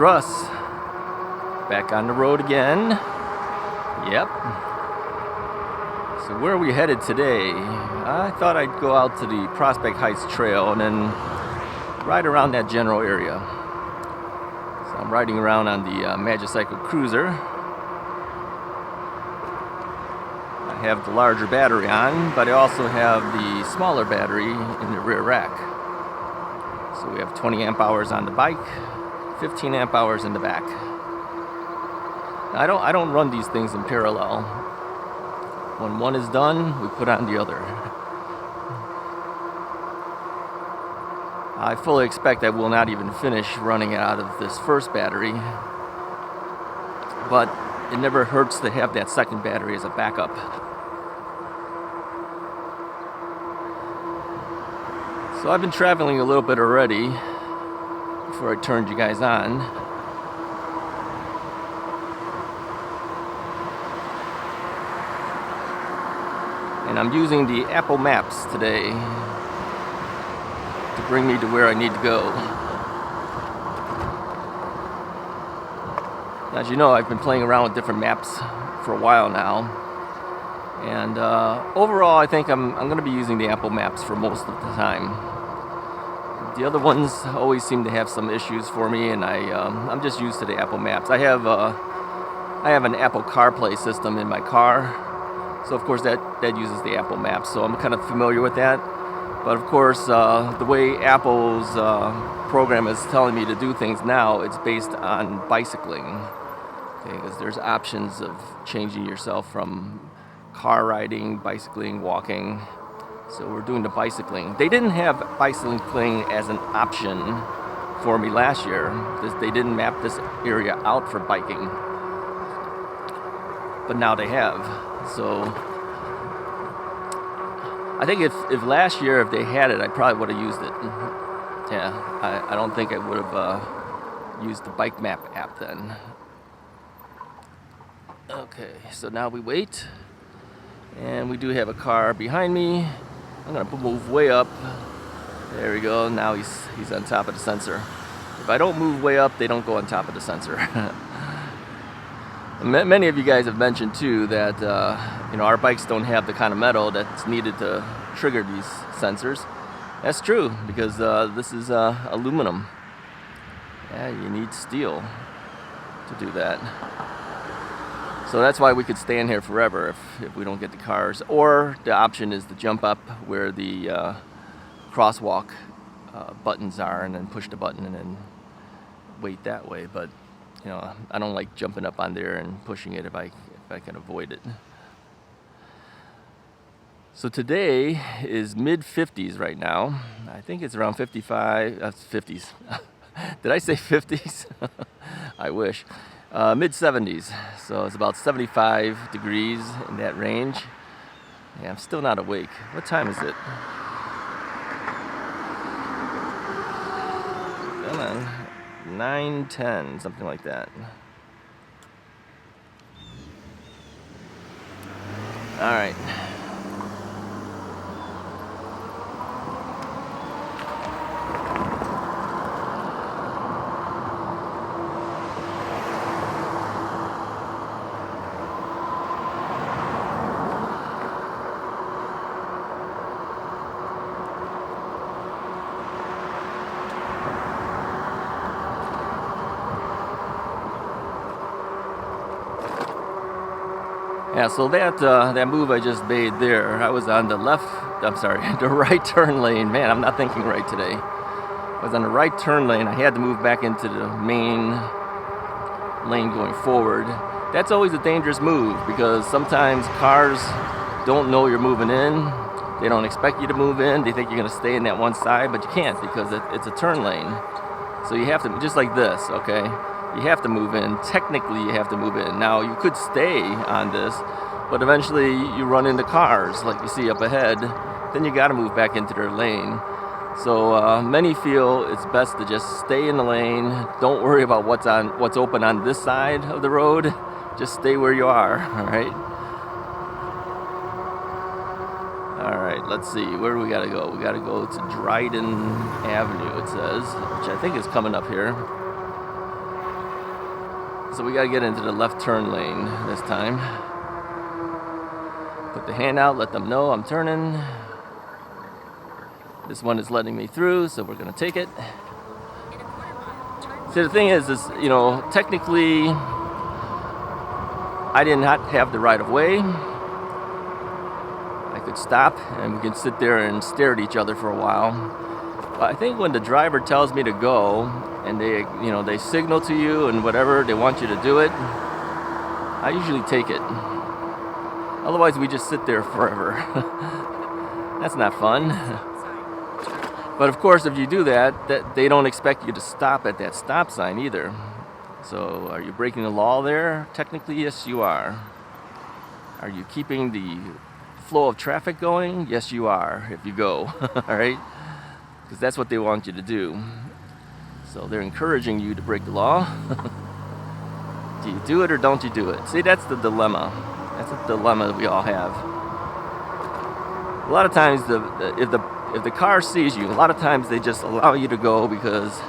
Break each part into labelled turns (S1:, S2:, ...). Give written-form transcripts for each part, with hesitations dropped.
S1: Russ. Back on the road again. Yep. So where are we headed today? I thought I'd go out to the Prospect Heights Trail and then ride around that general area. So I'm riding around on the Magicycle Cruiser. I have the larger battery on, but I also have the smaller battery in the rear rack. So we have 20 amp hours on the bike, 15 amp hours in the back. I don't run these things in parallel. When one is done, we put on the other. I fully expect I will not even finish running out of this first battery, but it never hurts to have that second battery as a backup. So I've been traveling a little bit already before I turned you guys on. And I'm using the Apple Maps today to bring me to where I need to go. As you know, I've been playing around with different maps for a while now. And overall, I think I'm going to be using the Apple Maps for most of the time. The other ones always seem to have some issues for me, and I'm just used to the Apple Maps. I have an Apple CarPlay system in my car, so of course that uses the Apple Maps. So I'm kind of familiar with that. But of course, the way Apple's program is telling me to do things now, it's based on bicycling. Okay, because there's options of changing yourself from car riding, bicycling, walking. So we're doing the bicycling. They didn't have bicycling as an option for me last year. They didn't map this area out for biking. But now they have. So I think if last year, if they had it, I probably would have used it. Yeah, I don't think I would have used the bike map app then. Okay, so now we wait. And we do have a car behind me. I'm gonna move way up. There we go. Now he's on top of the sensor. If I don't move way up, they don't go on top of the sensor. Many of you guys have mentioned too that our bikes don't have the kind of metal that's needed to trigger these sensors. That's true because this is aluminum. Yeah, you need steel to do that. So that's why we could stand here forever if we don't get the cars. Or the option is to jump up where the crosswalk buttons are and then push the button and then wait that way. But I don't like jumping up on there and pushing it if I can avoid it. So today is mid-50s right now. I think it's around 55. That's 50s. Did I say 50s? I wish. Mid-70s, so it's about 75 degrees in that range. Yeah, I'm still not awake. What time is it? Come on. 9:10, something like that. All right. Yeah, so that move I just made there, I was on the the right turn lane. Man, I'm not thinking right today. I was on the right turn lane. I had to move back into the main lane going forward. That's always a dangerous move because sometimes cars don't know you're moving in. They don't expect you to move in. They think you're going to stay in that one side, but you can't because it's a turn lane. So you have to, just like this, okay? You have to move in. Technically, you have to move in. Now, you could stay on this, but eventually you run into cars like you see up ahead. Then you got to move back into their lane. So many feel it's best to just stay in the lane. Don't worry about what's open on this side of the road. Just stay where you are. All right. All right. Let's see. Where do we got to go? We got to go to Dryden Avenue. It says, which I think is coming up here. So we gotta get into the left turn lane this time. Put the hand out, let them know I'm turning. This one is letting me through, so we're gonna take it. See, the thing is, you know, technically, I did not have the right of way. I could stop and we can sit there and stare at each other for a while. But I think when the driver tells me to go and they signal to you and whatever, they want you to do it, I usually take it. Otherwise, we just sit there forever. That's not fun. But of course, if you do that, they don't expect you to stop at that stop sign either. So are you breaking the law there? Technically, yes, you are. Are you keeping the flow of traffic going? Yes, you are, if you go. All right? Because that's what they want you to do. So they're encouraging you to break the law. Do you do it or don't you do it? See, that's the dilemma. That's a dilemma that we all have. A lot of times, if the car sees you, a lot of times they just allow you to go because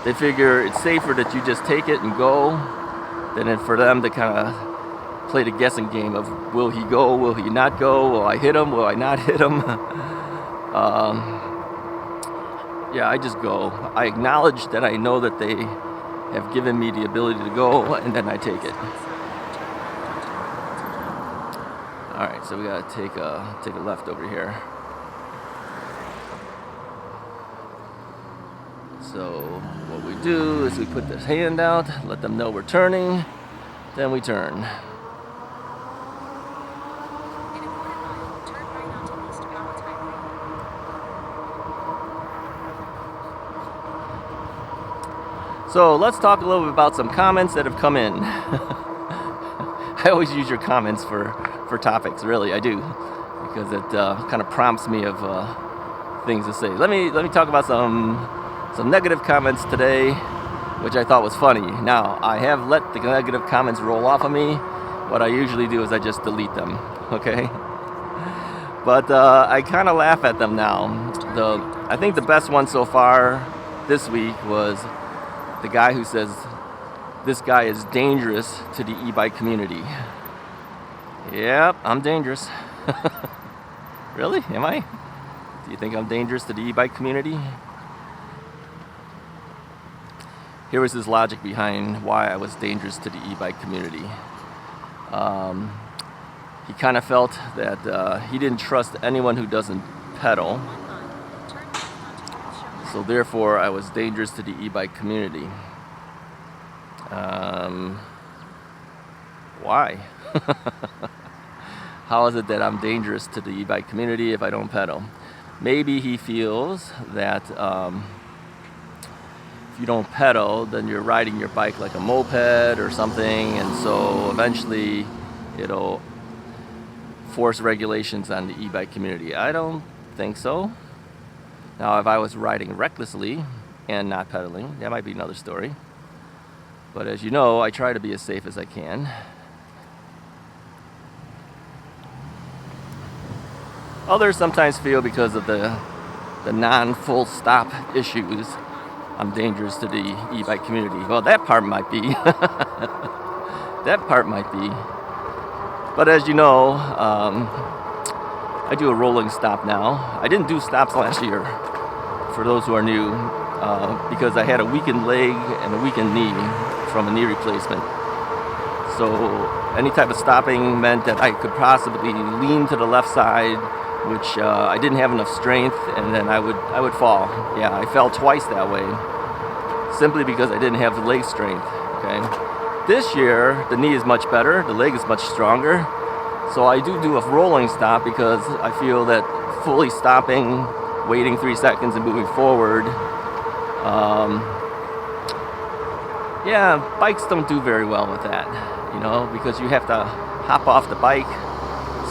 S1: they figure it's safer that you just take it and go than for them to kind of play the guessing game of will he go, will he not go, will I hit him, will I not hit him. Yeah, I just go. I acknowledge that I know that they have given me the ability to go, and then I take it. All right, so we gotta take a left over here. So what we do is we put this hand out, let them know we're turning, then we turn. So let's talk a little bit about some comments that have come in. I always use your comments for topics, really, I do, because it kind of prompts me of things to say. Let me talk about some negative comments today, which I thought was funny. Now, I have let the negative comments roll off of me. What I usually do is I just delete them, okay? But I kind of laugh at them now. I think the best one so far this week was the guy who says, this guy is dangerous to the e-bike community. Yep, I'm dangerous. Really? Am I? Do you think I'm dangerous to the e-bike community? Here was his logic behind why I was dangerous to the e-bike community. He kind of felt that he didn't trust anyone who doesn't pedal. So therefore, I was dangerous to the e-bike community. Why? How is it that I'm dangerous to the e-bike community if I don't pedal? Maybe he feels that if you don't pedal, then you're riding your bike like a moped or something, and so eventually it'll force regulations on the e-bike community. I don't think so. Now, if I was riding recklessly and not pedaling, that might be another story. But as you know, I try to be as safe as I can. Others sometimes feel because of the non-full stop issues, I'm dangerous to the e-bike community. Well, that part might be. That part might be. But as you know, I do a rolling stop now. I didn't do stops last year, for those who are new, because I had a weakened leg and a weakened knee from a knee replacement. So any type of stopping meant that I could possibly lean to the left side, which I didn't have enough strength, and then I would fall. Yeah, I fell twice that way, simply because I didn't have the leg strength. Okay. This year, the knee is much better, the leg is much stronger, so I do a rolling stop because I feel that fully stopping, waiting 3 seconds and moving forward, yeah, bikes don't do very well with that, you know, because you have to hop off the bike,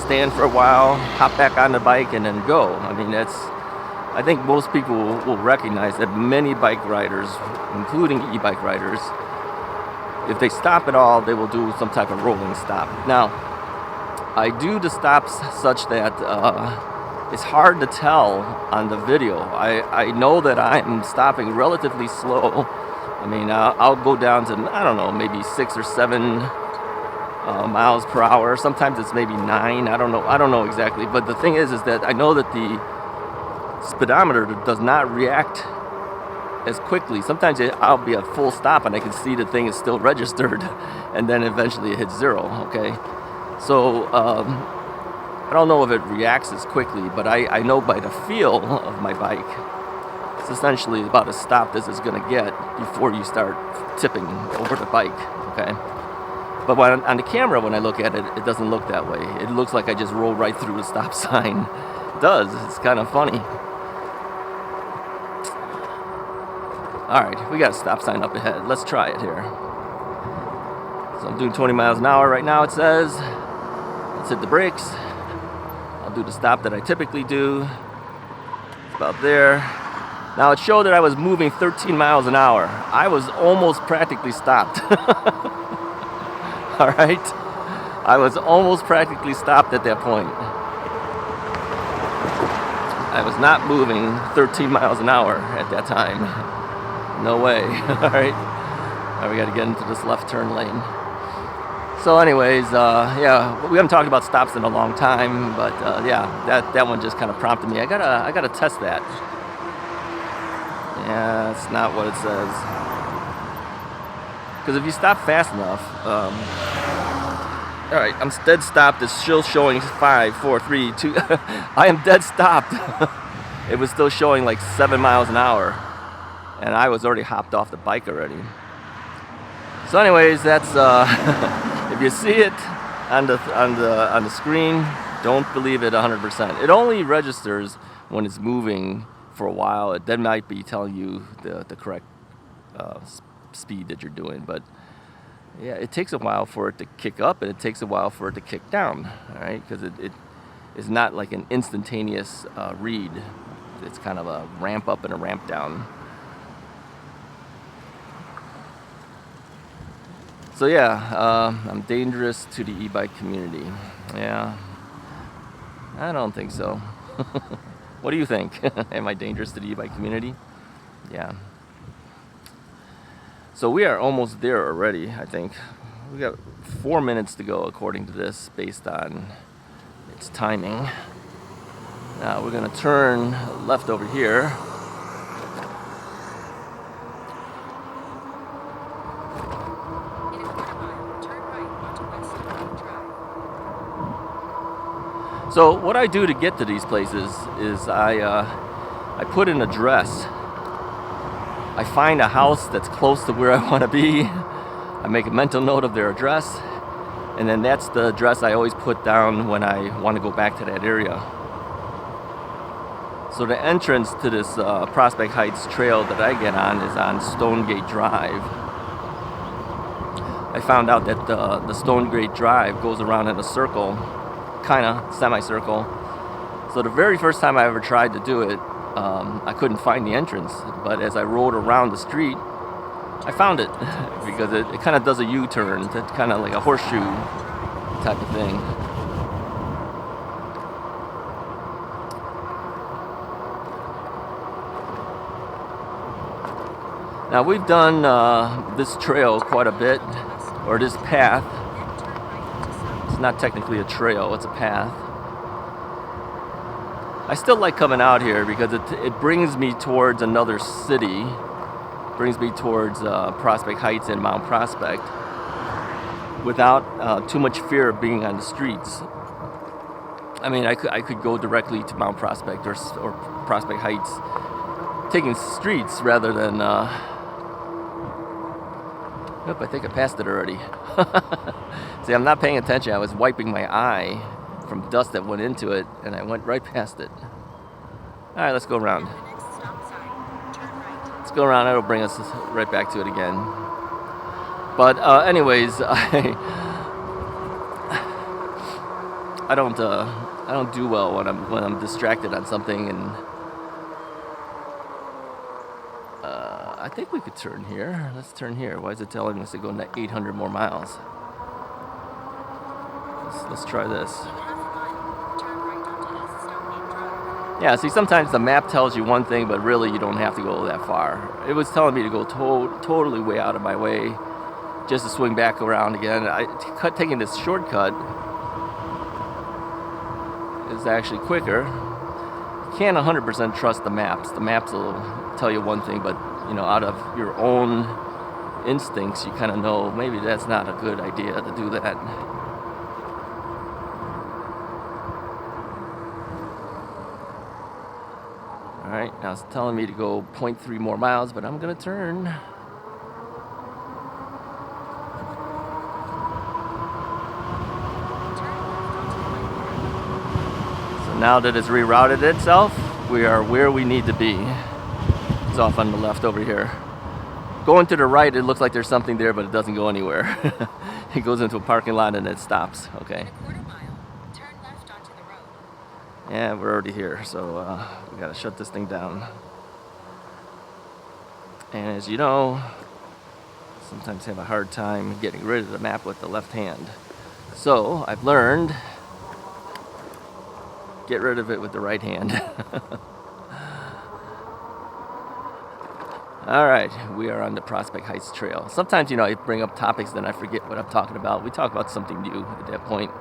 S1: stand for a while, hop back on the bike, and then go. I mean, I think most people will recognize that many bike riders, including e-bike riders, if they stop at all, they will do some type of rolling stop. Now, I do the stops such that it's hard to tell on the video. I know that I'm stopping relatively slow I mean, I'll go down to, I don't know, maybe 6 or 7 miles per hour. Sometimes it's maybe 9. I don't know exactly. But the thing is that I know that the speedometer does not react as quickly. Sometimes I'll be at full stop and I can see the thing is still registered, and then eventually it hits 0. Okay, so I don't know if it reacts as quickly, but I know by the feel of my bike, it's essentially about as stopped as it's going to get before you start tipping over the bike. Okay, but on the camera, when I look at it, it doesn't look that way. It looks like I just rolled right through the stop sign. It does. It's kind of funny. Alright, we got a stop sign up ahead. Let's try it here. So I'm doing 20 miles an hour right now, it says. Let's hit the brakes. I'll do the stop that I typically do. It's about there. Now it showed that I was moving 13 miles an hour. I was almost practically stopped. Alright? I was almost practically stopped at that point. I was not moving 13 miles an hour at that time. No way. Alright. Alright, we gotta get into this left turn lane. So anyways, yeah, we haven't talked about stops in a long time, but yeah, that one just kind of prompted me. I gotta test that. Yeah, that's not what it says. Because if you stop fast enough, alright, I'm dead stopped. It's still showing 5, 4, 3, 2. I am dead stopped. It was still showing like 7 miles an hour. And I was already hopped off the bike already. So anyways, that's if you see it on the screen, don't believe it 100%. It only registers when it's moving for a while. That might be telling you the correct speed that you're doing, but yeah, it takes a while for it to kick up, and it takes a while for it to kick down. All right, because it is not like an instantaneous read. It's kind of a ramp up and a ramp down. So yeah, I'm dangerous to the e-bike community. Yeah, I don't think so. What do you think? Am I dangerous to the e-bike community? Yeah. So we are almost there already, I think. We got 4 minutes to go according to this, based on its timing. Now we're gonna turn left over here. So what I do to get to these places is I put an address. I find a house that's close to where I want to be. I make a mental note of their address, and then that's the address I always put down when I want to go back to that area. So the entrance to this Prospect Heights trail that I get on is on Stonegate Drive. I found out that the Stonegate Drive goes around in a circle, kind of semicircle. So the very first time I ever tried to do it, I couldn't find the entrance, but as I rode around the street, I found it because it kind of does a U-turn. It's kind of like a horseshoe type of thing. Now we've done this trail quite a bit, or this path. It's not technically a trail, it's a path. I still like coming out here because it brings me towards another city, brings me towards Prospect Heights and Mount Prospect without too much fear of being on the streets. I mean, I could go directly to Mount Prospect or Prospect Heights, taking streets rather than... Nope, I think I passed it already. See, I'm not paying attention. I was wiping my eye from dust that went into it, and I went right past it. All right, let's go around. Let's go around. It'll bring us right back to it again. But anyways, I don't do well when I'm distracted on something, and I think we could turn here. Let's turn here. Why is it telling us to go 800 more miles? Let's try this. Yeah, see, sometimes the map tells you one thing, but really you don't have to go that far. It was telling me to go totally way out of my way just to swing back around again. Taking this shortcut is actually quicker. You can't 100% trust the maps. The maps will tell you one thing, but you know, out of your own instincts, you kind of know maybe that's not a good idea to do that. Alright, now it's telling me to go 0.3 more miles, but I'm going to turn. So now that it's rerouted itself, we are where we need to be. It's off on the left over here. Going to the right, it looks like there's something there, but it doesn't go anywhere. It goes into a parking lot and it stops. Okay. Yeah, we're already here, so we gotta shut this thing down. And as you know, sometimes have a hard time getting rid of the map with the left hand. So I've learned, get rid of it with the right hand. All right, we are on the Prospect Heights Trail. Sometimes, you know, I bring up topics, then I forget what I'm talking about. We talk about something new at that point.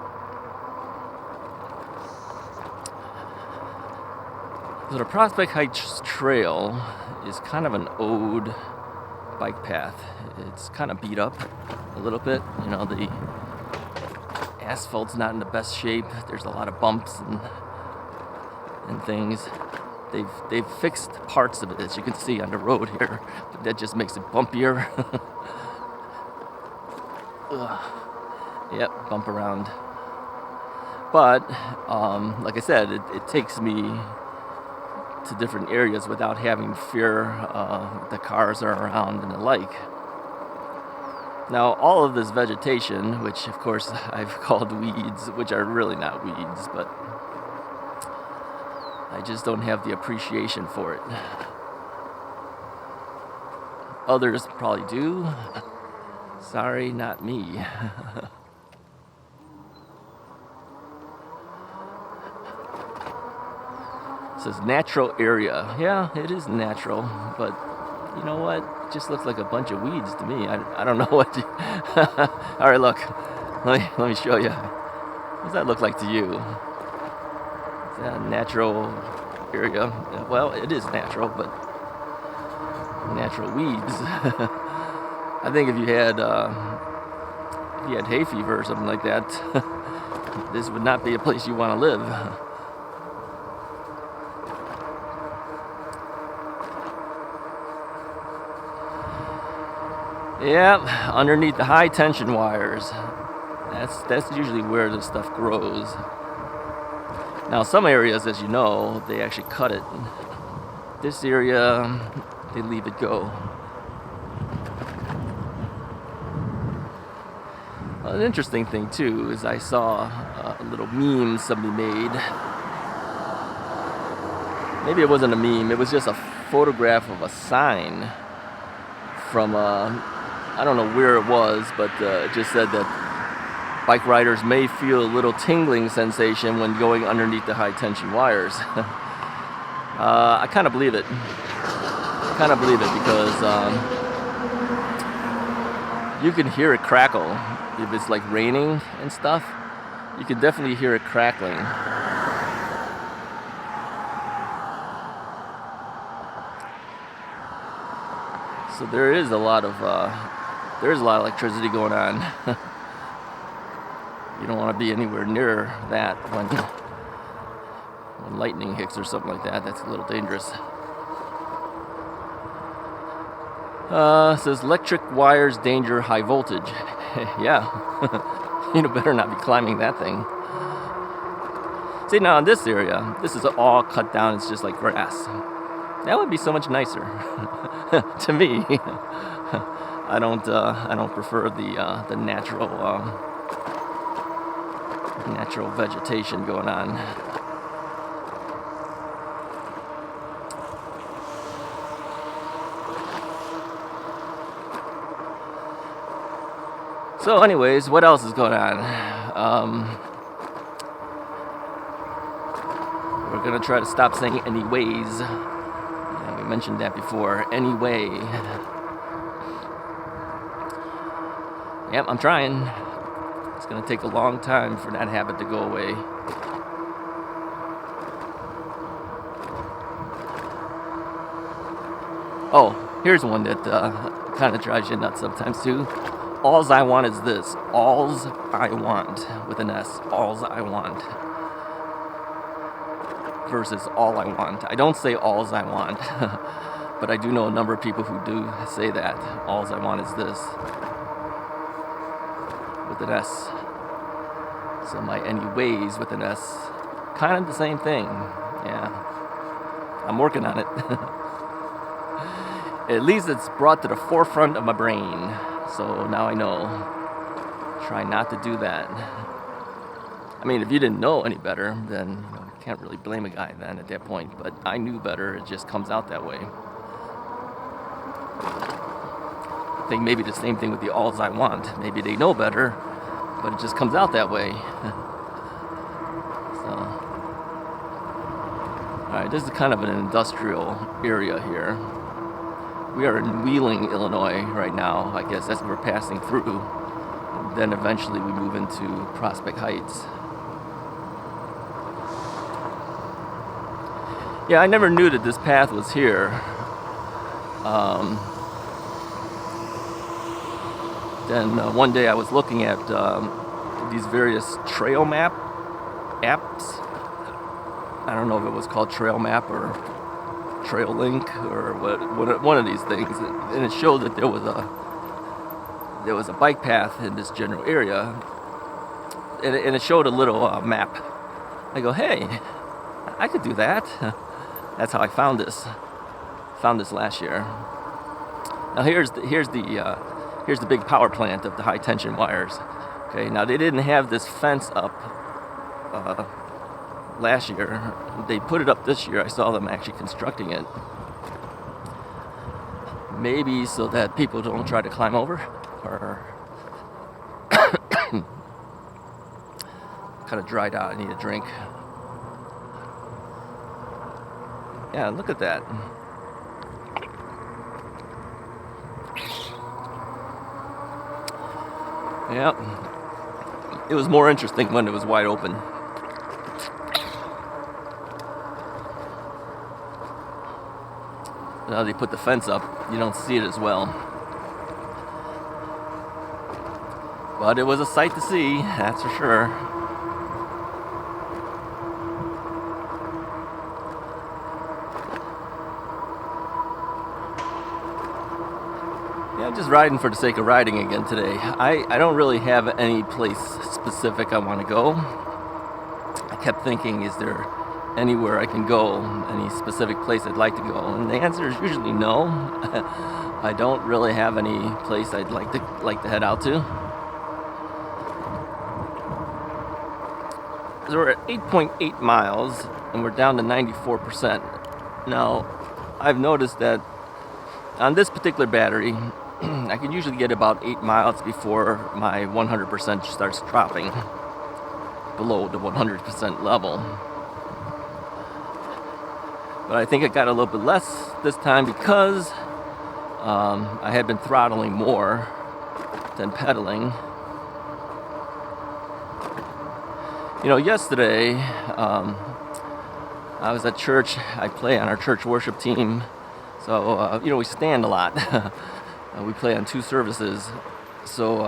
S1: So the Prospect Heights Trail is kind of an old bike path. It's kind of beat up a little bit. You know, the asphalt's not in the best shape. There's a lot of bumps and things. They've fixed parts of it, as you can see on the road here, but that just makes it bumpier. Yep, bump around. But like I said, it takes me to different areas without having fear the cars are around and the like. Now, all of this vegetation, which of course I've called weeds, which are really not weeds, but I just don't have the appreciation for it. Others probably do. Sorry, not me. It says natural area. Yeah, it is natural, but you know what? It just looks like a bunch of weeds to me. I don't know what to... All right, look. Let me show you. What does that look like to you? Is that a natural area? Well, it is natural, but natural weeds. I think if you had hay fever or something like that, this would not be a place you want to live. Yeah, underneath the high tension wires. That's usually where this stuff grows. Now, some areas, as you know, they actually cut it. This area, they leave it go. Well, an interesting thing, too, is I saw a little meme somebody made. Maybe it wasn't a meme. It was just a photograph of a sign from, I don't know where it was, but it just said that bike riders may feel a little tingling sensation when going underneath the high tension wires. I kind of believe it. Because you can hear it crackle. If it's like raining and stuff, you can definitely hear it crackling. So there is a lot of electricity going on. You don't want to be anywhere near that when lightning hits or something like that. That's a little dangerous. It says electric wires danger, high voltage. Yeah, you better not be climbing that thing. See, now in this area, this is all cut down. It's just like grass. That would be so much nicer to me. I don't prefer the natural vegetation going on. So anyways, what else is going on? We're we're gonna try to stop saying anyways. Yeah, we mentioned that before. Anyway. Yep, I'm trying. It's gonna take a long time for that habit to go away. Oh, here's one that kind of drives you nuts sometimes too. Alls I want is this. Alls I want, with an S. Alls I want. Versus all I want. I don't say alls I want, but I do know a number of people who do say that. Alls I want is this. With an S. So my anyways with an S. Kind of the same thing. Yeah. I'm working on it. At least it's brought to the forefront of my brain. So now I know. Try not to do that. I mean, if you didn't know any better, then you can't really blame a guy then at that point. But I knew better. It just comes out that way. I think maybe the same thing with the alls I want. Maybe they know better, but it just comes out that way. So, all right, this is kind of an industrial area here. We are in Wheeling, Illinois right now, I guess, as we're passing through. And then eventually we move into Prospect Heights. Yeah, I never knew that this path was here. Then one day I was looking at these various trail map apps. I don't know if it was called Trail Map or Trail Link or one of these things, and it showed that there was a bike path in this general area, and it showed a little map. I go, hey, I could do that. That's how I found this last year. Now here's the big power plant of the high tension wires. Okay, now they didn't have this fence up last year. They put it up this year. I saw them actually constructing it. Maybe so that people don't try to climb over, or kind of dried out. I need a drink. Yeah, look at that. Yep. It was more interesting when it was wide open. Now they put the fence up, you don't see it as well. But it was a sight to see, that's for sure. Yeah, I'm just riding for the sake of riding again today. I don't really have any place specific I want to go. I kept thinking, is there anywhere I can go, any specific place I'd like to go? And the answer is usually no. I don't really have any place I'd like to head out to. So we're at 8.8 miles and we're down to 94%. Now, I've noticed that on this particular battery, I can usually get about 8 miles before my 100% starts dropping below the 100% level. But I think it got a little bit less this time because I had been throttling more than pedaling. You know, yesterday I was at church. I play on our church worship team. So, we stand a lot. We play on 2 services. So,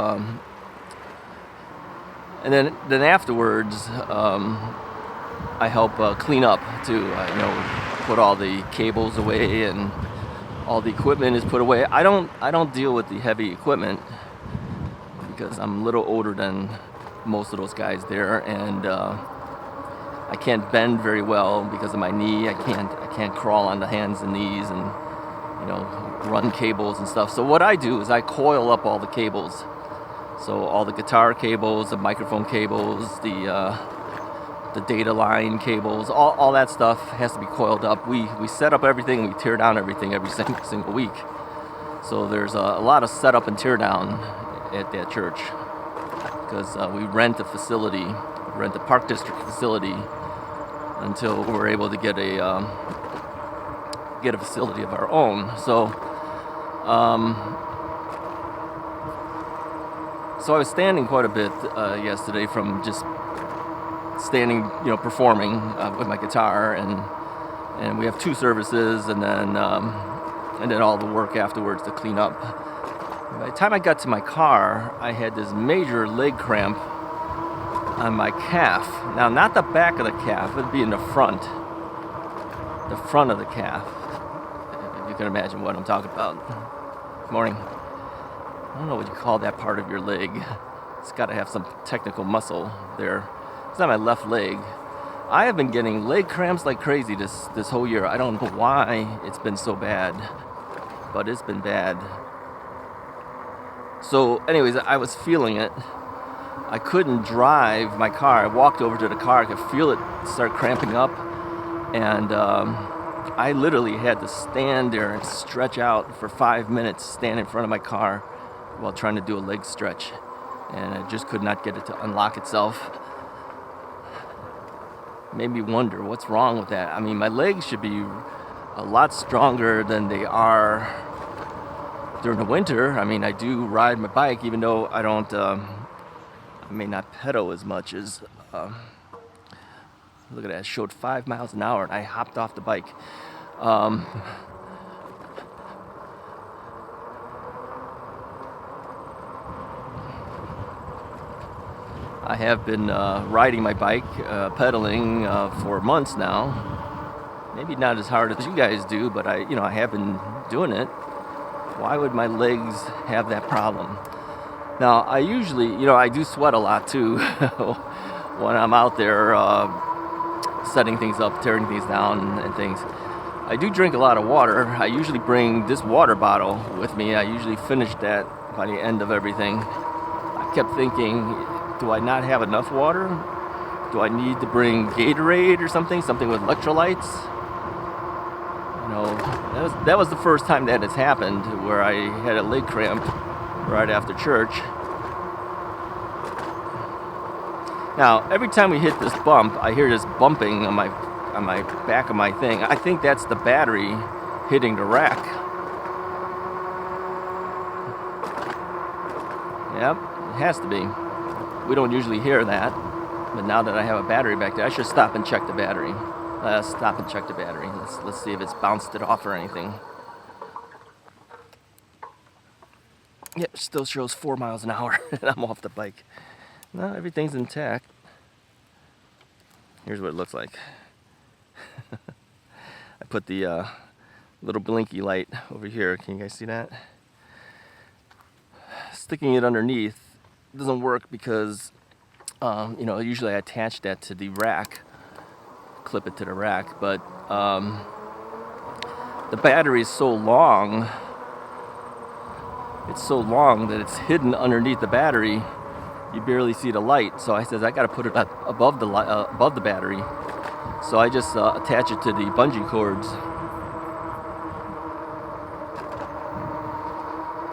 S1: and then afterwards, I help clean up too. Put all the cables away and all the equipment is put away. I don't deal with the heavy equipment because I'm a little older than most of those guys there, and I can't bend very well because of my knee. I can't crawl on the hands and knees and run cables and stuff. So what I do is I coil up all the cables. So all the guitar cables, the microphone cables, the data line cables, all that stuff has to be coiled up. We set up everything and we tear down everything every single week. So there's a lot of setup and tear down at that church because we rent a facility, rent a Park District facility, until we're able to get a facility of our own. So I was standing quite a bit yesterday from just standing, performing with my guitar, and we have 2 services, and then all the work afterwards to clean up. By the time I got to my car, I had this major leg cramp on my calf. Now, not the back of the calf, it'd be in the front of the calf, if you can imagine what I'm talking about. Good morning. I don't know what you call that part of your leg. It's got to have some technical muscle there. It's not my left leg. I have been getting leg cramps like crazy this whole year. I don't know why it's been so bad, but it's been bad. So anyways, I was feeling it. I couldn't drive my car. I walked over to the car. I could feel it start cramping up. And I literally had to stand there and stretch out for 5 minutes, stand in front of my car while trying to do a leg stretch. And I just could not get it to unlock itself. Made me wonder what's wrong with that. I mean, my legs should be a lot stronger than they are during the winter. I mean, I do ride my bike, even though I don't, I may not pedal as much as, look at that, it showed 5 miles an hour and I hopped off the bike. I have been riding my bike, pedaling for months now. Maybe not as hard as you guys do, but I have been doing it. Why would my legs have that problem? Now, I usually, I do sweat a lot too when I'm out there setting things up, tearing things down and things. I do drink a lot of water. I usually bring this water bottle with me. I usually finish that by the end of everything. I kept thinking, do I not have enough water? Do I need to bring Gatorade or something with electrolytes? That was the first time that has happened, where I had a leg cramp right after church. Now, every time we hit this bump, I hear this bumping on my back of my thing. I think that's the battery hitting the rack. Yep, it has to be. We don't usually hear that, but now that I have a battery back there, I should stop and check the battery. Let's see if it's bounced it off or anything. Yep, still shows 4 miles an hour, and I'm off the bike. No, everything's intact. Here's what it looks like. I put the little blinky light over here. Can you guys see that? Sticking it underneath doesn't work because, usually I attach that to the rack, clip it to the rack, but the battery is so long, that it's hidden underneath the battery. You barely see the light, so I says I got to put it up above the battery. So I just attach it to the bungee cords.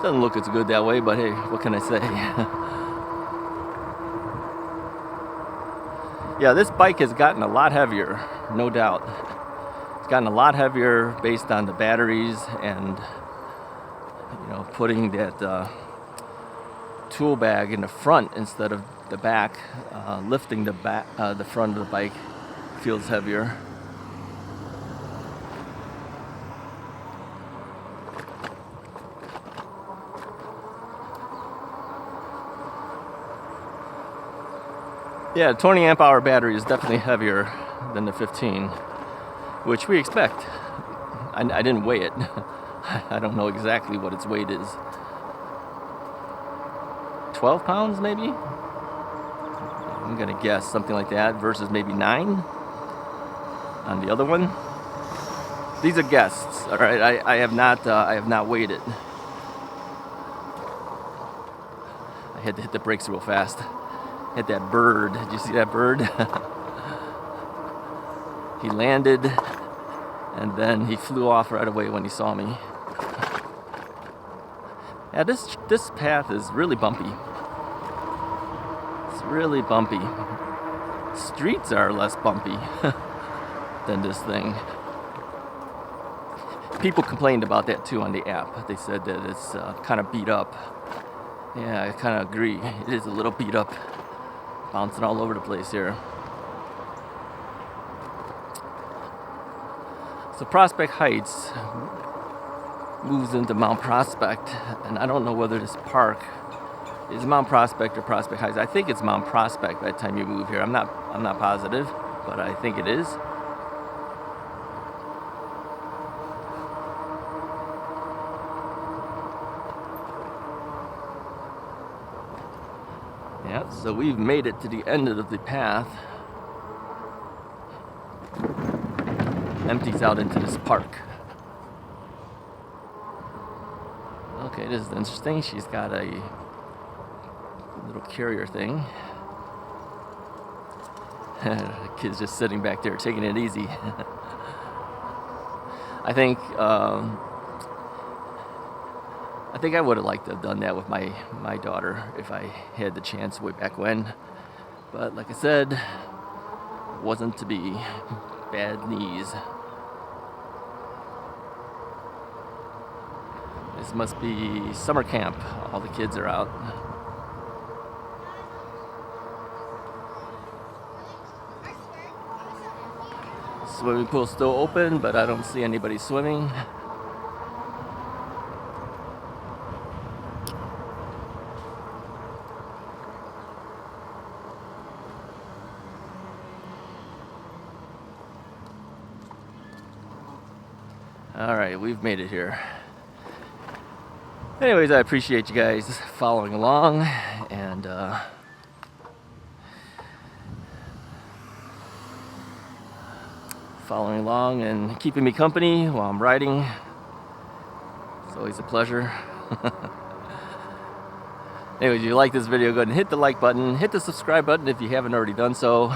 S1: Doesn't look as good that way, but hey, what can I say? Yeah, this bike has gotten a lot heavier, no doubt. It's gotten a lot heavier based on the batteries and, putting that tool bag in the front instead of the back. Lifting the front of the bike feels heavier. Yeah, 20 amp hour battery is definitely heavier than the 15, which we expect. I didn't weigh it. I don't know exactly what its weight is. 12 pounds maybe? I'm gonna guess something like that, versus maybe 9 on the other one. These are guesses, all right? I have not weighed it. I had to hit the brakes real fast. Hit that bird. Did you see that bird? He landed, and then he flew off right away when he saw me. Yeah, this path is really bumpy. It's really bumpy. Streets are less bumpy. than this thing. People complained about that too on the app. They said that it's kind of beat up. Yeah, I kind of agree. It is a little beat up, bouncing all over the place here. So Prospect Heights moves into Mount Prospect, and I don't know whether this park is Mount Prospect or Prospect Heights. I think it's Mount Prospect by the time you move here. I'm not positive, but I think it is. Yeah, so we've made it to the end of the path. Empties out into this park. Okay, this is interesting. She's got a little carrier thing. The kid's just sitting back there taking it easy. I think I would have liked to have done that with my daughter if I had the chance way back when. But like I said, wasn't to be. Bad knees. This must be summer camp. All the kids are out. Swimming pool still open, but I don't see anybody swimming. Alright, we've made it here. Anyways, I appreciate you guys following along and keeping me company while I'm riding. It's always a pleasure. Anyways, if you like this video, go ahead and hit the like button, hit the subscribe button if you haven't already done so.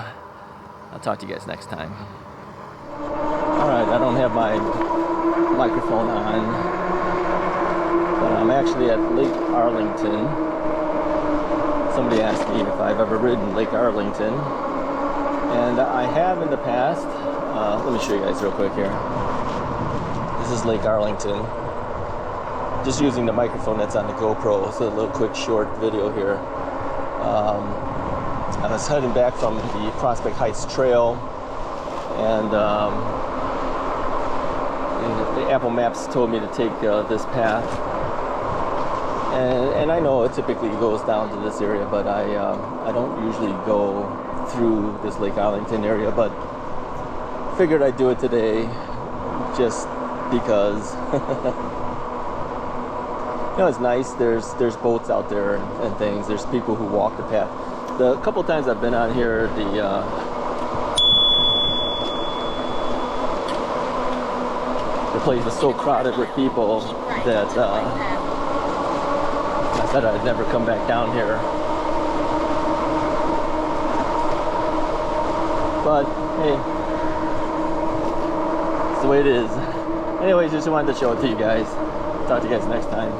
S1: I'll talk to you guys next time. Alright, I don't have my microphone on, but I'm actually at Lake Arlington. Somebody asked me if I've ever ridden Lake Arlington, and I have in the past. Let me show you guys real quick here. This is Lake Arlington. Just using the microphone that's on the GoPro. It's a little quick short video here. I was heading back from the Prospect Heights Trail, and the Apple Maps told me to take this path, and I know it typically goes down to this area, but I don't usually go through this Lake Arlington area, but figured I'd do it today just because. You know, it's nice. There's boats out there and things. There's people who walk the path. The couple times I've been on here, the place was so crowded with people that I said I'd never come back down here. But hey, it's the way it is. Anyways, just wanted to show it to you guys. Talk to you guys next time.